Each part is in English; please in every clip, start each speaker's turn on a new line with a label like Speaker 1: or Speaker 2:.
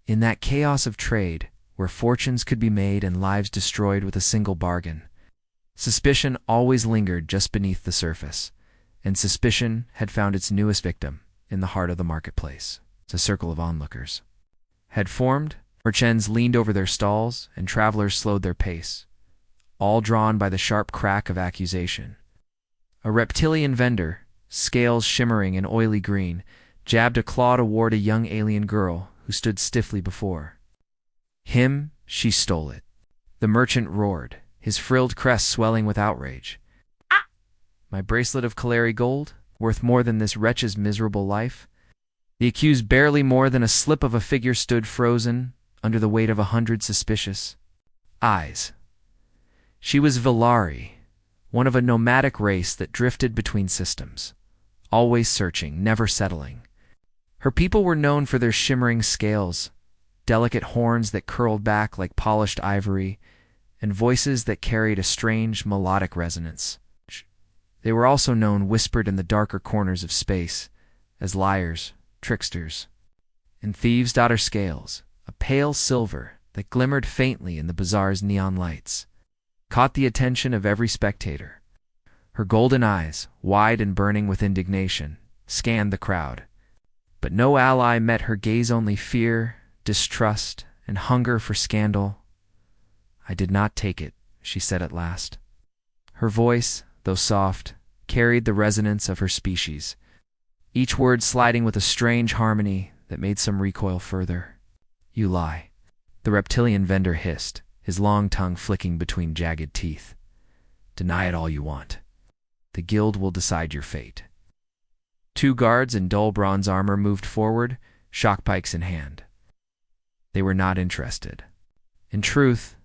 Speaker 1: In that chaos of trade, where fortunes could be made and lives destroyed with a single bargain, suspicion always lingered just beneath the surface, and suspicion had found its newest victim in the heart of the marketplace. A circle of onlookers had formed. Merchants leaned over their stalls, and travelers slowed their pace, all drawn by the sharp crack of accusation. A reptilian vendor, scales shimmering in oily green, jabbed a claw toward a young alien girl who stood stiffly before him. She stole it. The merchant roared, his frilled crest swelling with outrage. "Ah! My bracelet of Calari gold, worth more than this wretch's miserable life?" The accused, barely more than a slip of a figure, stood frozen under the weight of 100 suspicious eyes. She was Valari, one of a nomadic race that drifted between systems, always searching, never settling. Her people were known for their shimmering scales, delicate horns that curled back like polished ivory, and voices that carried a strange melodic resonance. They were also known, whispered in the darker corners of space, as liars, tricksters, and thieves. Her scales, a pale silver that glimmered faintly in the bazaar's neon lights, caught the attention of every spectator. Her golden eyes, wide and burning with indignation, scanned the crowd. But no ally met her gaze, only fear, distrust, and hunger for scandal. "I did not take it," she said at last. Her voice, though soft, carried the resonance of her species, each word sliding with a strange harmony that made some recoil further. "You lie," the reptilian vendor hissed, his long tongue flicking between jagged teeth. "Deny it all you want. The guild will decide your fate." 2 guards in dull bronze armor moved forward, shock pikes in hand. They were not interested. In truth,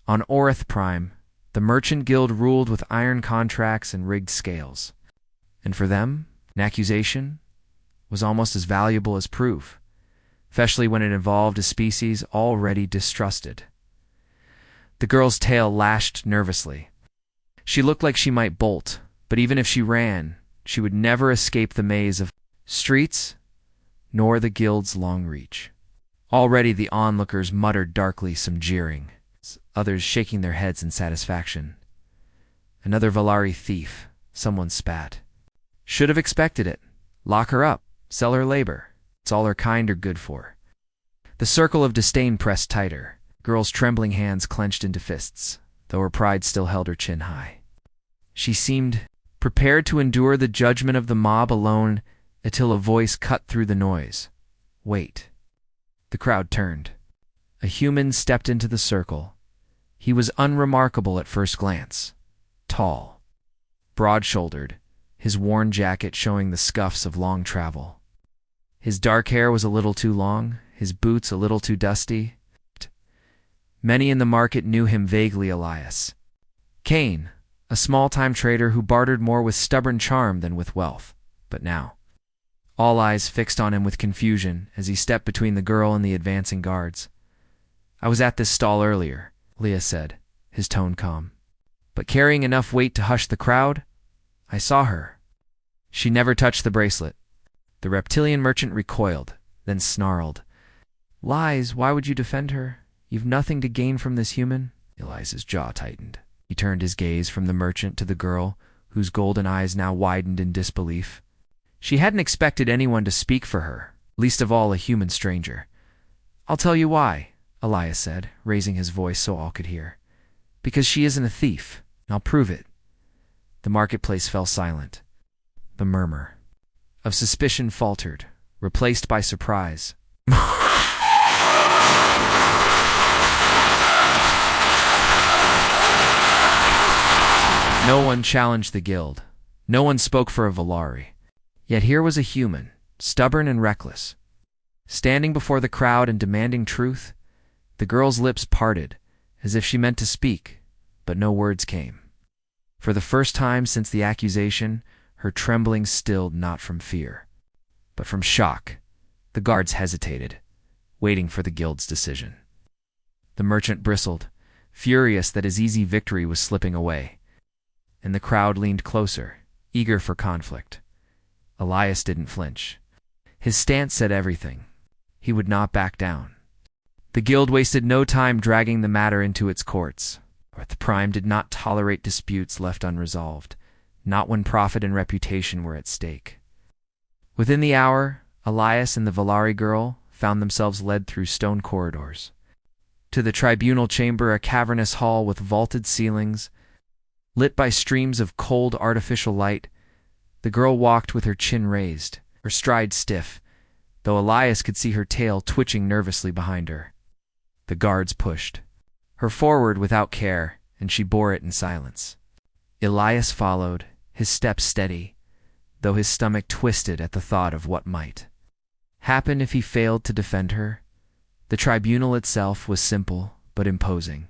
Speaker 1: on Orith Prime, the merchant guild ruled with iron contracts and rigged scales. And for them, an accusation was almost as valuable as proof, especially when it involved a species already distrusted. The girl's tail lashed nervously. She looked like she might bolt, but even if she ran, she would never escape the maze of streets, nor the guild's long reach. Already the onlookers muttered darkly, some jeering, others shaking their heads in satisfaction. "Another Valari thief," someone spat. "Should have expected it. Lock her up, sell her labor. It's all her kind are good for." The circle of disdain pressed tighter. Girl's trembling hands clenched into fists, though her pride still held her chin high. She seemed prepared to endure the judgment of the mob alone until a voice cut through the noise. "Wait." The crowd turned. A human stepped into the circle. He was unremarkable at first glance. Tall, broad-shouldered, his worn jacket showing the scuffs of long travel. His dark hair was a little too long, his boots a little too dusty. Many in the market knew him vaguely. Elias Kane, a small-time trader who bartered more with stubborn charm than with wealth. But now, all eyes fixed on him with confusion as he stepped between the girl and the advancing guards. "I was at this stall earlier," Leah said, his tone calm. "But carrying enough weight to hush the crowd, I saw her. She never touched the bracelet." The reptilian merchant recoiled, then snarled. "Lies, why would you defend her? You've nothing to gain from this human." Elias's jaw tightened. He turned his gaze from the merchant to the girl, whose golden eyes now widened in disbelief. She hadn't expected anyone to speak for her, least of all a human stranger. "I'll tell you why," Elias said, raising his voice so all could hear. "Because she isn't a thief, and I'll prove it." The marketplace fell silent. The murmur of suspicion faltered, replaced by surprise. No one challenged the guild. No one spoke for a Valari. Yet here was a human, stubborn and reckless, standing before the crowd and demanding truth. The girl's lips parted, as if she meant to speak, but no words came. For the first time since the accusation, her trembling stilled not from fear, but from shock. The guards hesitated, waiting for the guild's decision. The merchant bristled, furious that his easy victory was slipping away, and the crowd leaned closer, eager for conflict. Elias didn't flinch. His stance said everything. He would not back down. The guild wasted no time dragging the matter into its courts. The Prime did not tolerate disputes left unresolved, not when profit and reputation were at stake. Within the hour, Elias and the Valari girl found themselves led through stone corridors. To the tribunal chamber, a cavernous hall with vaulted ceilings, lit by streams of cold artificial light, the girl walked with her chin raised, her stride stiff, though Elias could see her tail twitching nervously behind her. The guards pushed her forward without care, and she bore it in silence. Elias followed, his steps steady, though his stomach twisted at the thought of what might happen if he failed to defend her. The tribunal itself was simple but imposing.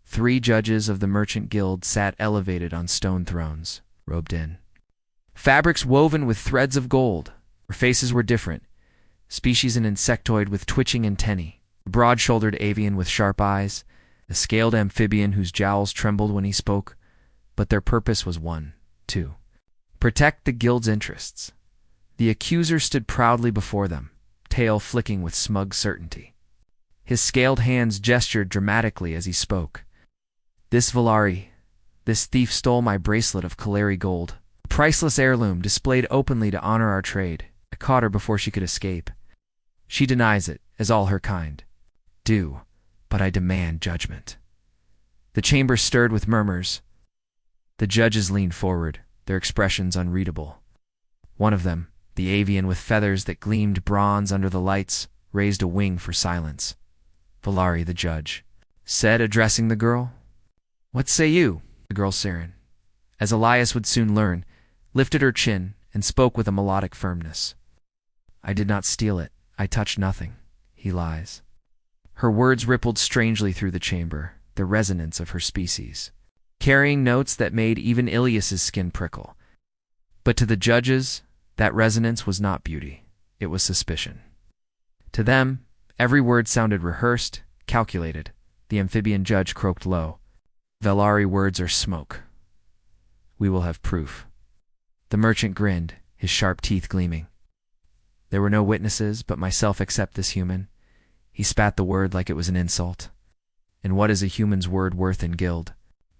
Speaker 1: 3 judges of the Merchant Guild sat elevated on stone thrones, robed in fabrics woven with threads of gold. Their faces were different, species an insectoid with twitching antennae, a broad-shouldered avian with sharp eyes, a scaled amphibian whose jowls trembled when he spoke, but their purpose was one, to protect the guild's interests. The accuser stood proudly before them, tail flicking with smug certainty. His scaled hands gestured dramatically as he spoke. This Valari, this thief stole my bracelet of Kaleri gold, a priceless heirloom displayed openly to honor our trade. I caught her before she could escape. She denies it, as all her kind do, but I demand judgment. The chamber stirred with murmurs. The judges leaned forward, their expressions unreadable. One of them, the avian with feathers that gleamed bronze under the lights, raised a wing for silence. Valari, the judge, said, addressing the girl. "What say you?" The girl Saren, as Elias would soon learn, lifted her chin and spoke with a melodic firmness. "I did not steal it. I touched nothing. He lies." Her words rippled strangely through the chamber, the resonance of her species, carrying notes that made even Ilias's skin prickle. But to the judges, that resonance was not beauty. It was suspicion. To them, every word sounded rehearsed, calculated. The amphibian judge croaked low. "Valari words are smoke. We will have proof." The merchant grinned, his sharp teeth gleaming. "There were no witnesses but myself except this human." He spat the word like it was an insult. "And what is a human's word worth in guild?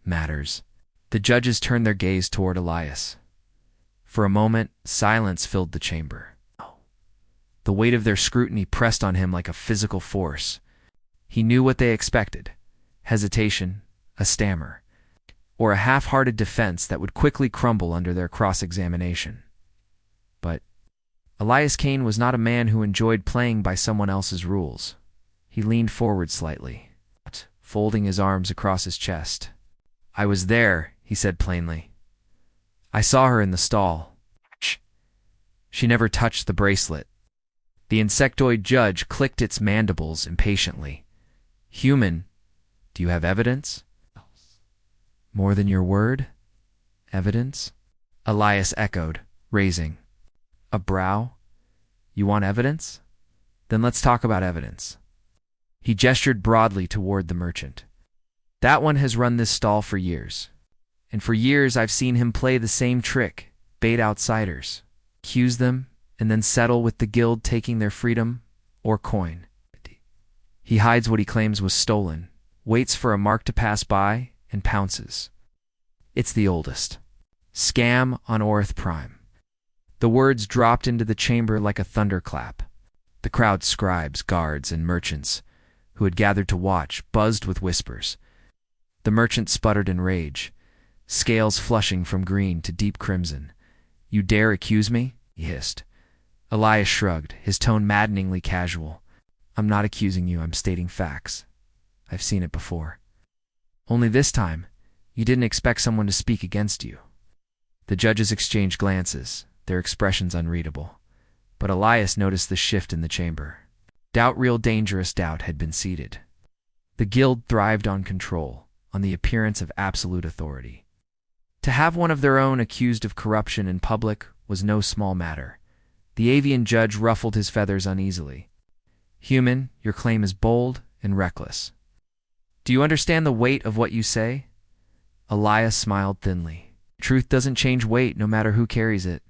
Speaker 1: Matters." The judges turned their gaze toward Elias. For a moment, silence filled the chamber. The weight of their scrutiny pressed on him like a physical force. He knew what they expected: hesitation, a stammer, or a half-hearted defense that would quickly crumble under their cross-examination. But Elias Kane was not a man who enjoyed playing by someone else's rules. He leaned forward slightly, folding his arms across his chest. "I was there," he said plainly. "I saw her in the stall. She never touched the bracelet." The insectoid judge clicked its mandibles impatiently. "Human, do you have evidence?" "More than your word? Evidence?" Elias echoed, raising a brow. "You want evidence? Then let's talk about evidence." He gestured broadly toward the merchant. "That one has run this stall for years. And for years I've seen him play the same trick, bait outsiders, accuse them, and then settle with the guild taking their freedom or coin. He hides what he claims was stolen, waits for a mark to pass by, and pounces. It's the oldest scam on Orth Prime." The words dropped into the chamber like a thunderclap. The crowd's scribes, guards, and merchants, who had gathered to watch, buzzed with whispers. The merchant sputtered in rage, scales flushing from green to deep crimson. "You dare accuse me?" he hissed. Elias shrugged, his tone maddeningly casual. "I'm not accusing you, I'm stating facts. I've seen it before. Only this time, you didn't expect someone to speak against you." The judges exchanged glances, their expressions unreadable. But Elias noticed the shift in the chamber. Doubt, real dangerous doubt, had been seated. The guild thrived on control, on the appearance of absolute authority. To have one of their own accused of corruption in public was no small matter. The avian judge ruffled his feathers uneasily. "Human, your claim is bold and reckless. Do you understand the weight of what you say?" Elias smiled thinly. "Truth doesn't change weight no matter who carries it."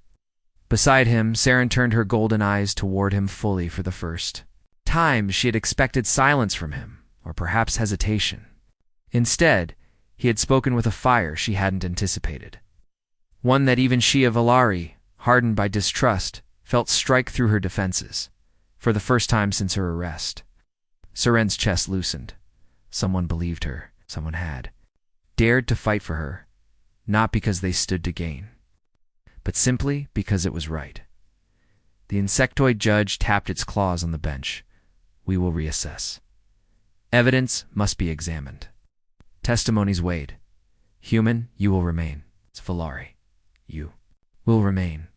Speaker 1: Beside him, Saren turned her golden eyes toward him fully for the first Times she had expected silence from him, or perhaps hesitation. Instead, he had spoken with a fire she hadn't anticipated. One that even she of Valari, hardened by distrust, felt strike through her defenses, for the first time since her arrest. Seren's chest loosened. Someone believed her. Someone had dared to fight for her, not because they stood to gain, but simply because it was right. The insectoid judge tapped its claws on the bench. We will reassess. Evidence must be examined. Testimonies weighed. Human, you will remain. It's Valari. You will remain.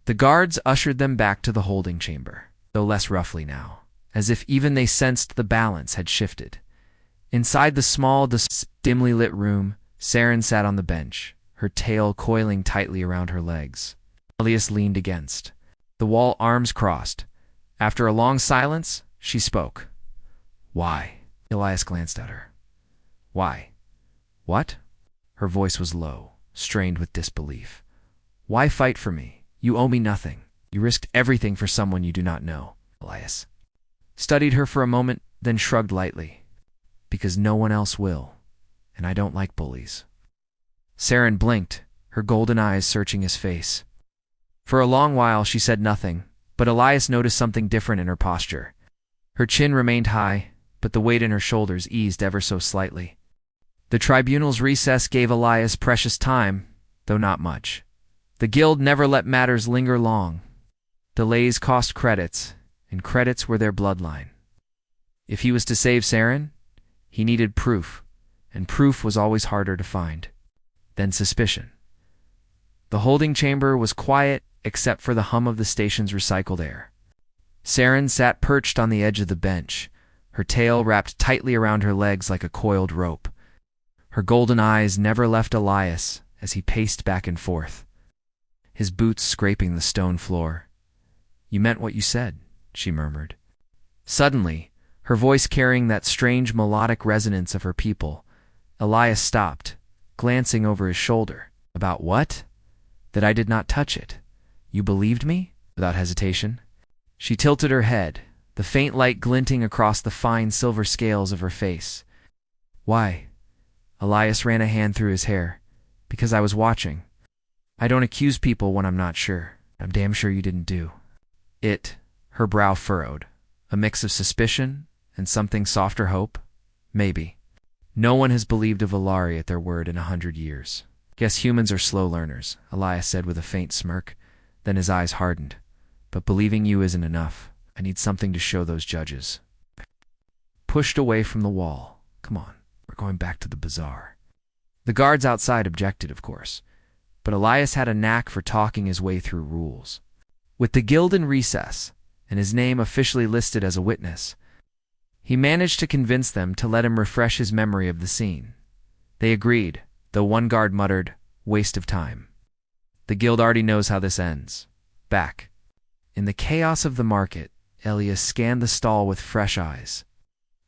Speaker 1: The guards ushered them back to the holding chamber, though less roughly now, as if even they sensed the balance had shifted. Inside the small, dimly lit room, Saren sat on the bench, her tail coiling tightly around her legs. Elias leaned against the wall, arms crossed. After a long silence, she spoke. Why? Elias glanced at her. Why? What? Her voice was low, strained with disbelief. Why fight for me? You owe me nothing. You risked everything for someone you do not know. Elias studied her for a moment, then shrugged lightly. Because no one else will, and I don't like bullies. Saren blinked, her golden eyes searching his face. For a long while she said nothing, but Elias noticed something different in her posture. Her chin remained high, but the weight in her shoulders eased ever so slightly. The tribunal's recess gave Elias precious time, though not much. The guild never let matters linger long. Delays cost credits, and credits were their bloodline. If he was to save Saren, he needed proof, and proof was always harder to find than suspicion. The holding chamber was quiet except for the hum of the station's recycled air. Saren sat perched on the edge of the bench, her tail wrapped tightly around her legs like a coiled rope. Her golden eyes never left Elias as he paced back and forth, his boots scraping the stone floor. You meant what you said, she murmured. Suddenly, her voice carrying that strange melodic resonance of her people, Elias stopped, glancing over his shoulder. About what? That I did not touch it. You believed me? Without hesitation. She tilted her head, the faint light glinting across the fine silver scales of her face. Why? Elias ran a hand through his hair. Because I was watching. I don't accuse people when I'm not sure. I'm damn sure you didn't do it. Her brow furrowed. A mix of suspicion and something softer hope? Maybe. No one has believed a Valari at their word in 100 years. Guess humans are slow learners, Elias said with a faint smirk. Then his eyes hardened. But believing you isn't enough. I need something to show those judges. Pushed away from the wall. Come on, we're going back to the bazaar. The guards outside objected, of course. But Elias had a knack for talking his way through rules. With the guild in recess, and his name officially listed as a witness, he managed to convince them to let him refresh his memory of the scene. They agreed, though one guard muttered, waste of time. The guild already knows how this ends. Back. In the chaos of the market, Elias scanned the stall with fresh eyes.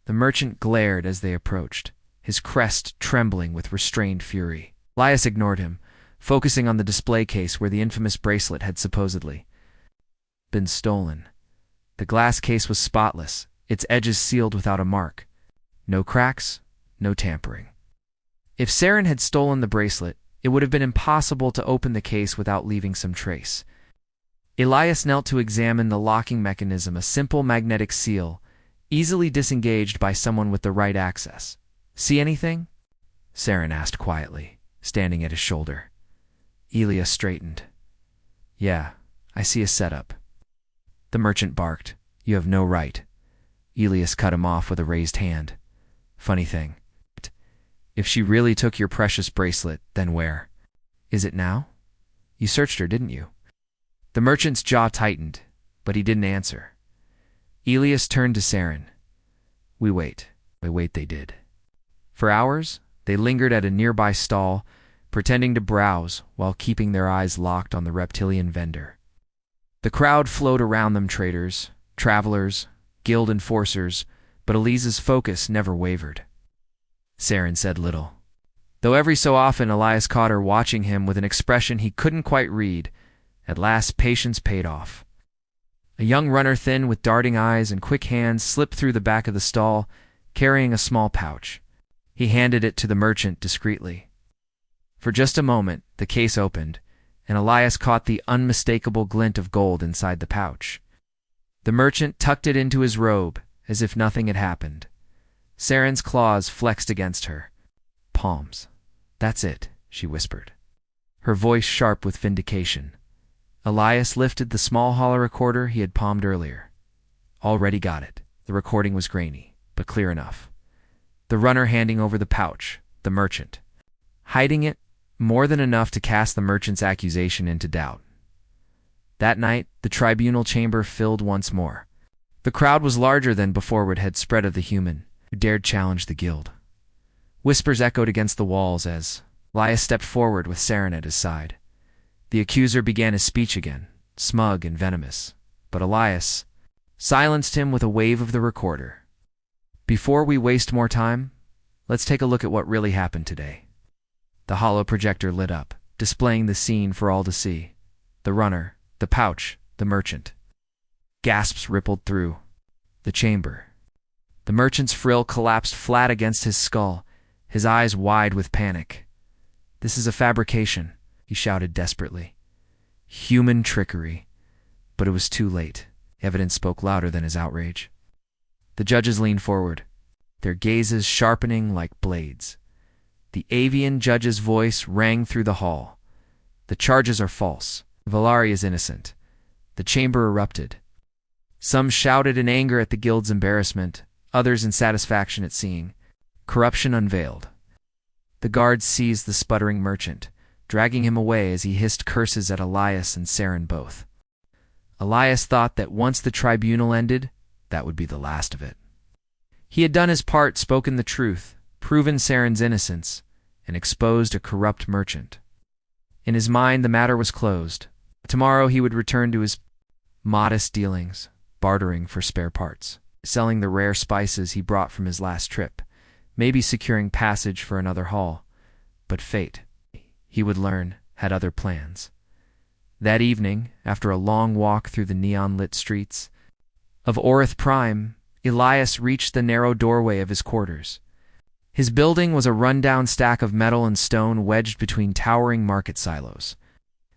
Speaker 1: The merchant glared as they approached, his crest trembling with restrained fury. Elias ignored him, focusing on the display case where the infamous bracelet had supposedly been stolen. The glass case was spotless, its edges sealed without a mark. No cracks, no tampering. If Saren had stolen the bracelet, it would have been impossible to open the case without leaving some trace. Elias knelt to examine the locking mechanism, a simple magnetic seal, easily disengaged by someone with the right access. See anything? Saren asked quietly, standing at his shoulder. Elias straightened. Yeah, I see a setup. The merchant barked. You have no right. Elias cut him off with a raised hand. Funny thing. If she really took your precious bracelet, then where? Is it now? You searched her, didn't you? The merchant's jaw tightened, but he didn't answer. Elias turned to Saren. We wait. They did. For hours, they lingered at a nearby stall, pretending to browse while keeping their eyes locked on the reptilian vendor. The crowd flowed around them, traders, travelers, guild enforcers, but Elise's focus never wavered. Saren said little. Though every so often Elias caught her watching him with an expression he couldn't quite read, at last patience paid off. A young runner thin with darting eyes and quick hands slipped through the back of the stall, carrying a small pouch. He handed it to the merchant discreetly. For just a moment, the case opened, and Elias caught the unmistakable glint of gold inside the pouch. The merchant tucked it into his robe, as if nothing had happened. Saren's claws flexed against her. "Palms. That's it," she whispered, her voice sharp with vindication. Elias lifted the small hollow recorder he had palmed earlier. Already got it. The recording was grainy, but clear enough. The runner handing over the pouch, the merchant. Hiding it, more than enough to cast the merchant's accusation into doubt. That night, the tribunal chamber filled once more. The crowd was larger than before what had spread of the human who dared challenge the guild. Whispers echoed against the walls as Elias stepped forward with Saren at his side. The accuser began his speech again, smug and venomous, but Elias silenced him with a wave of the recorder. "Before we waste more time, let's take a look at what really happened today." The hollow projector lit up, displaying the scene for all to see. The runner, the pouch, the merchant. Gasps rippled through the chamber. The merchant's frill collapsed flat against his skull, his eyes wide with panic. "This is a fabrication," he shouted desperately. "Human trickery." But it was too late. Evidence spoke louder than his outrage. The judges leaned forward, their gazes sharpening like blades. The avian judge's voice rang through the hall. "The charges are false. Valari is innocent." The chamber erupted. Some shouted in anger at the guild's embarrassment, others in satisfaction at seeing corruption unveiled. The guards seized the sputtering merchant, dragging him away as he hissed curses at Elias and Saren both. Elias thought that once the tribunal ended, that would be the last of it. He had done his part, spoken the truth, proven Saren's innocence, and exposed a corrupt merchant. In his mind, the matter was closed. Tomorrow he would return to his modest dealings, bartering for spare parts, selling the rare spices he brought from his last trip, maybe securing passage for another haul. But fate, he would learn, had other plans. That evening, after a long walk through the neon-lit streets of Orith Prime, Elias reached the narrow doorway of his quarters. His building was a run-down stack of metal and stone wedged between towering market silos.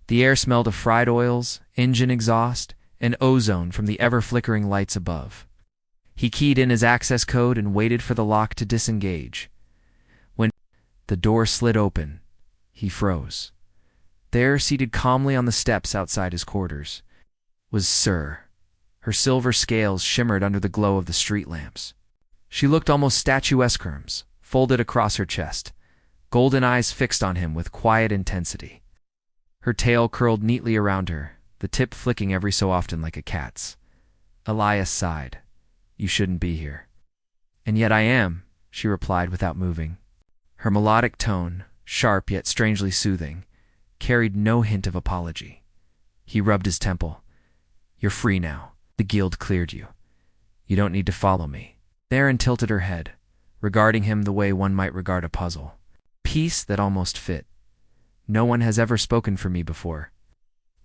Speaker 1: The air smelled of fried oils, engine exhaust, and ozone from the ever-flickering lights above. He keyed in his access code and waited for the lock to disengage. When the door slid open, he froze. There, seated calmly on the steps outside his quarters, was Sir. Her silver scales shimmered under the glow of the street lamps. She looked almost statuesque, arms folded across her chest, golden eyes fixed on him with quiet intensity. Her tail curled neatly around her, the tip flicking every so often like a cat's. Elias sighed. "You shouldn't be here." "And yet I am," she replied without moving. Her melodic tone, sharp yet strangely soothing, carried no hint of apology. He rubbed his temple. "You're free now. The guild cleared you. You don't need to follow me." Theron tilted her head, regarding him the way one might regard a puzzle. Peace that almost fit. "No one has ever spoken for me before.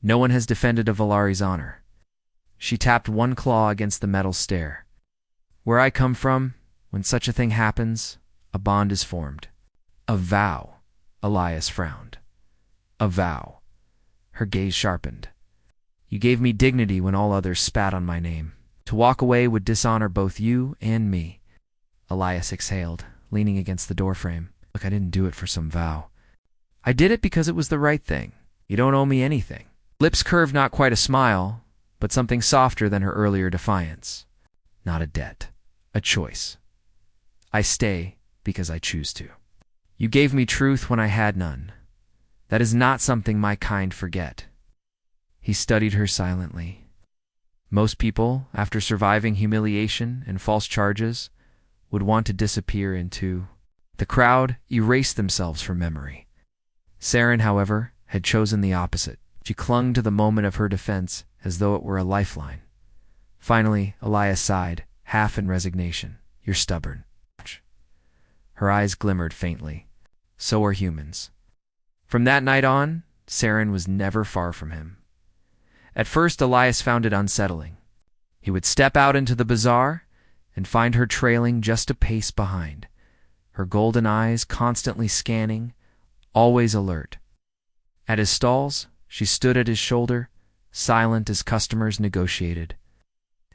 Speaker 1: No one has defended a Valari's honor." She tapped one claw against the metal stair. "Where I come from, when such a thing happens, a bond is formed." "A vow," Elias frowned. "A vow." Her gaze sharpened. "You gave me dignity when all others spat on my name. To walk away would dishonor both you and me." Elias exhaled, leaning against the doorframe. "Look, I didn't do it for some vow. I did it because it was the right thing. You don't owe me anything." Lips curved not quite a smile, but something softer than her earlier defiance. "Not a debt. A choice. I stay because I choose to. You gave me truth when I had none. That is not something my kind forget." He studied her silently. Most people, after surviving humiliation and false charges, would want to disappear into the crowd, erase themselves from memory. Saren, however, had chosen the opposite. She clung to the moment of her defense as though it were a lifeline. Finally, Elias sighed, half in resignation. "You're stubborn." Her eyes glimmered faintly. So are humans. From that night on, Saren was never far from him. At first, Elias found it unsettling. He would step out into the bazaar and find her trailing just a pace behind, her golden eyes constantly scanning, always alert. At his stalls, she stood at his shoulder, silent as customers negotiated.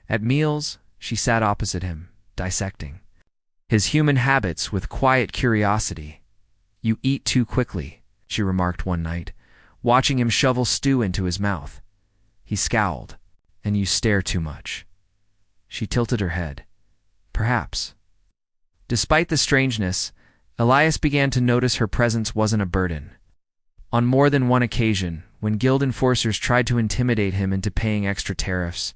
Speaker 1: At meals, she sat opposite him, dissecting his human habits with quiet curiosity. "You eat too quickly," she remarked one night, watching him shovel stew into his mouth. He scowled. "And you stare too much." She tilted her head. "Perhaps." Despite the strangeness, Elias began to notice her presence wasn't a burden. On more than one occasion, when guild enforcers tried to intimidate him into paying extra tariffs,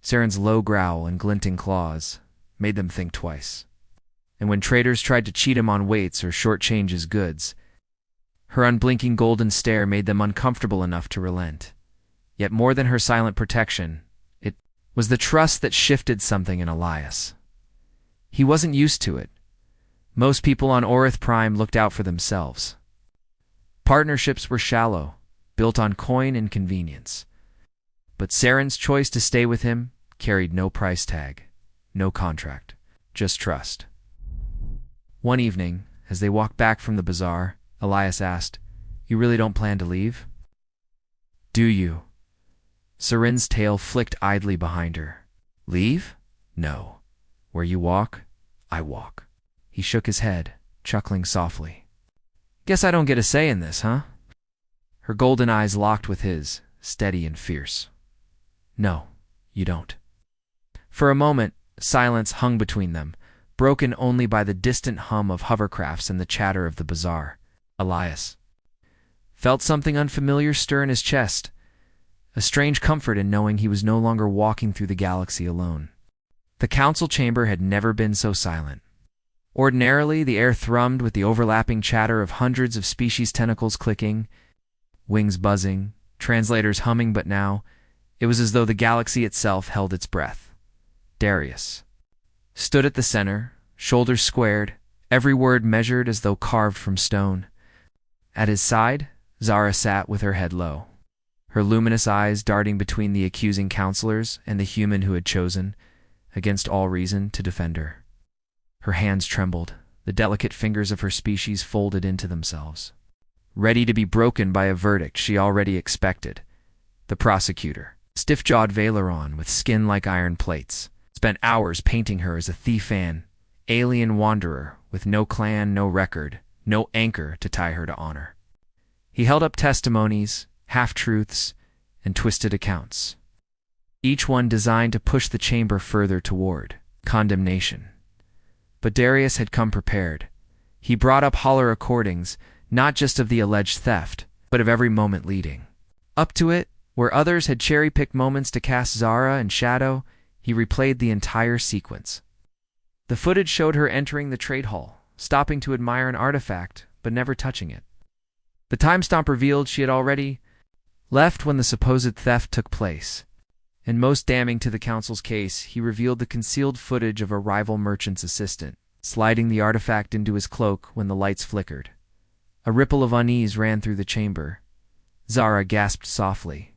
Speaker 1: Saren's low growl and glinting claws made them think twice. And when traders tried to cheat him on weights or shortchange his goods, her unblinking golden stare made them uncomfortable enough to relent. Yet more than her silent protection, it was the trust that shifted something in Elias. He wasn't used to it. Most people on Orith Prime looked out for themselves. Partnerships were shallow, built on coin and convenience. But Saren's choice to stay with him carried no price tag, no contract, just trust. One evening, as they walked back from the bazaar, Elias asked, "You really don't plan to leave?" "Do you?" Saren's tail flicked idly behind her. "Leave? No. Where you walk, I walk." He shook his head, chuckling softly. "Guess I don't get a say in this, huh?" Her golden eyes locked with his, steady and fierce. "No, you don't." For a moment, silence hung between them, broken only by the distant hum of hovercrafts and the chatter of the bazaar. Elias felt something unfamiliar stir in his chest, a strange comfort in knowing he was no longer walking through the galaxy alone. The council chamber had never been so silent. Ordinarily, the air thrummed with the overlapping chatter of hundreds of species tentacles clicking, wings buzzing, translators humming, but now it was as though the galaxy itself held its breath. Darius stood at the center, shoulders squared, every word measured as though carved from stone. At his side, Zara sat with her head low, her luminous eyes darting between the accusing counselors and the human who had chosen, against all reason, to defend her. Her hands trembled, the delicate fingers of her species folded into themselves, ready to be broken by a verdict she already expected. The prosecutor, stiff-jawed Valeron with skin like iron plates, spent hours painting her as a thief and alien wanderer with no clan, no record, no anchor to tie her to honor. He held up testimonies, half-truths, and twisted accounts, each one designed to push the chamber further toward condemnation. But Darius had come prepared. He brought up hollow recordings, not just of the alleged theft, but of every moment leading up to it. Where others had cherry-picked moments to cast Zara in shadow, he replayed the entire sequence. The footage showed her entering the trade hall, stopping to admire an artifact, but never touching it. The timestamp revealed she had already left when the supposed theft took place. And most damning to the council's case, he revealed the concealed footage of a rival merchant's assistant, sliding the artifact into his cloak when the lights flickered. A ripple of unease ran through the chamber. Zara gasped softly,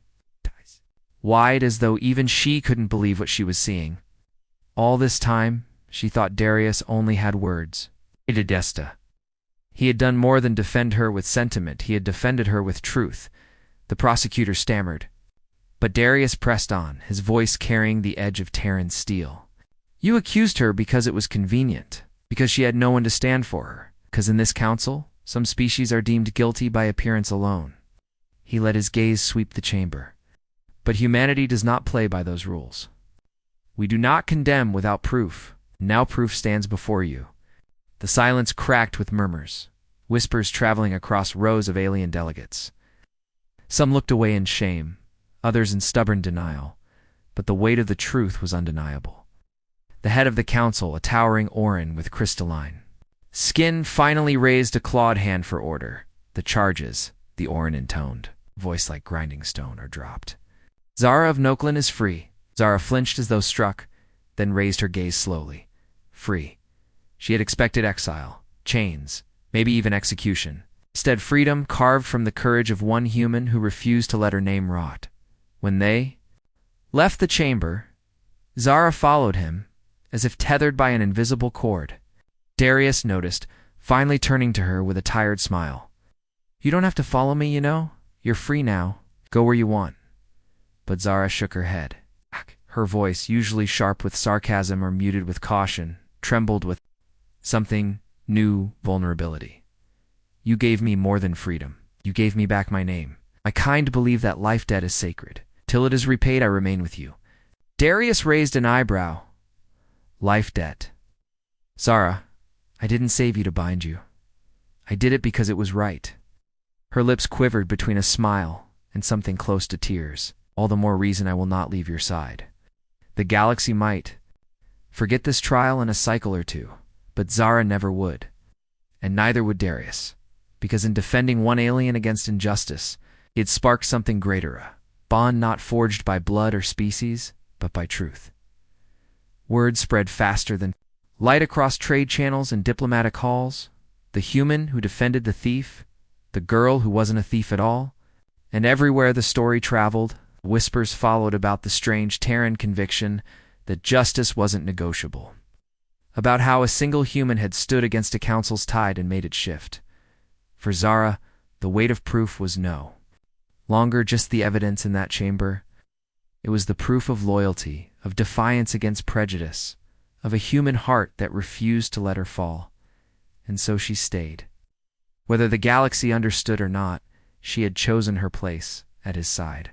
Speaker 1: wide as though even she couldn't believe what she was seeing. All this time, she thought Darius only had words. Ididesta. He had done more than defend her with sentiment, he had defended her with truth. The prosecutor stammered. But Darius pressed on, his voice carrying the edge of Terran steel. "You accused her because it was convenient, because she had no one to stand for her, because in this council, some species are deemed guilty by appearance alone." He let his gaze sweep the chamber. "But humanity does not play by those rules. We do not condemn without proof. Now proof stands before you." The silence cracked with murmurs, whispers traveling across rows of alien delegates. Some looked away in shame, others in stubborn denial, but the weight of the truth was undeniable. The head of the council, a towering Orin with crystalline skin, finally raised a clawed hand for order. "The charges," the Orin intoned, voice like grinding stone, "are dropped. Zara of Noklin is free." Zara flinched as though struck, then raised her gaze slowly. Free. She had expected exile, chains, maybe even execution. Instead, freedom carved from the courage of one human who refused to let her name rot. When they left the chamber, Zara followed him, as if tethered by an invisible cord. Darius noticed, finally turning to her with a tired smile. "You don't have to follow me, you know. You're free now. Go where you want." But Zara shook her head. Her voice, usually sharp with sarcasm or muted with caution, trembled with something new vulnerability. "You gave me more than freedom. You gave me back my name. My kind believe that life debt is sacred. Till it is repaid, I remain with you." Darius raised an eyebrow. "Life debt. Zara, I didn't save you to bind you. I did it because it was right." Her lips quivered between a smile and something close to tears. "All the more reason I will not leave your side. The galaxy might forget this trial in a cycle or two, but Zara never would. And neither would Darius, because in defending one alien against injustice, he had sparked something greater, a bond not forged by blood or species, but by truth." Word spread faster than light across trade channels and diplomatic halls. The human who defended the thief, the girl who wasn't a thief at all, and everywhere the story traveled, whispers followed about the strange Terran conviction that justice wasn't negotiable, about how a single human had stood against a council's tide and made it shift. For Zara, the weight of proof was no longer just the evidence in that chamber. It was the proof of loyalty, of defiance against prejudice, of a human heart that refused to let her fall. And so she stayed. Whether the galaxy understood or not, she had chosen her place at his side.